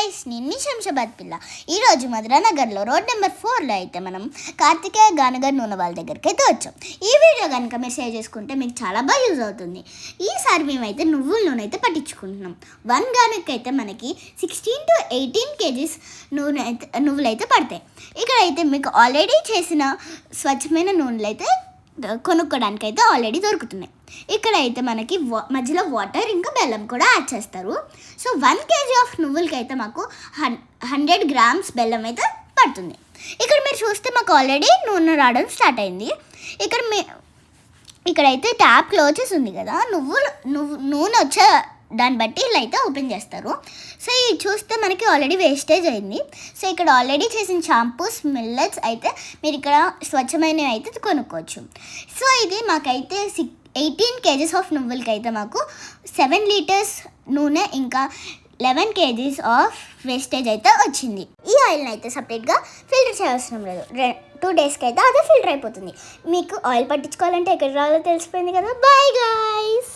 Guys, నేను మీ శంషాబాద్ పిల్ల. ఈరోజు మధురానగర్లో రోడ్ నెంబర్ 4లో అయితే మనం కార్తికేయ గానగర్ నూనె వాళ్ళ దగ్గరికి అయితే వచ్చాం. ఈ వీడియో కనుక మీరు షేర్ చేసుకుంటే మీకు చాలా బాగా యూజ్ అవుతుంది. ఈసారి మేమైతే నువ్వుల నూనె అయితే పట్టించుకుంటున్నాం. 1 గానుగకి అయితే మనకి 16 to 18 kgs నువ్వులు అయితే పడతాయి. ఇక్కడైతే మీకు ఆల్రెడీ చేసిన స్వచ్ఛమైన నూనెలు అయితే కొనుక్కోడానికి అయితే ఆల్రెడీ దొరుకుతున్నాయి. ఇక్కడైతే మనకి మధ్యలో వాటర్ ఇంకా బెల్లం కూడా యాడ్ చేస్తారు. సో 1 kg ఆఫ్ నువ్వులకి అయితే మాకు 100 grams బెల్లం అయితే పడుతుంది. ఇక్కడ మీరు చూస్తే మాకు ఆల్రెడీ నూనె రావడం స్టార్ట్ అయింది. ఇక్కడైతే ట్యాప్ క్లోజ్ చేసి ఉంది కదా, నూనె వచ్చే దాన్ని బట్టి ఇలా అయితే ఓపెన్ చేస్తారు. సో ఇది చూస్తే మనకి ఆల్రెడీ వేస్టేజ్ అయింది. సో ఇక్కడ ఆల్రెడీ చేసిన షాంపూస్, మిల్లెట్స్ అయితే మీరు ఇక్కడ స్వచ్ఛమైనవి అయితే కొనుక్కోవచ్చు. సో ఇది మాకైతే 18 kgs ఆఫ్ నువ్వులకి అయితే మాకు 7 liters నూనె ఇంకా 11 kgs ఆఫ్ వేస్టేజ్ అయితే వచ్చింది. ఈ ఆయిల్ని అయితే సపరేట్గా ఫిల్టర్ చేయవసరం లేదు. 2 daysకి అయితే అదే ఫిల్టర్ అయిపోతుంది. మీకు ఆయిల్ పట్టించుకోవాలంటే ఎక్కడ రావాలో తెలిసిపోయింది కదా. Bye guys.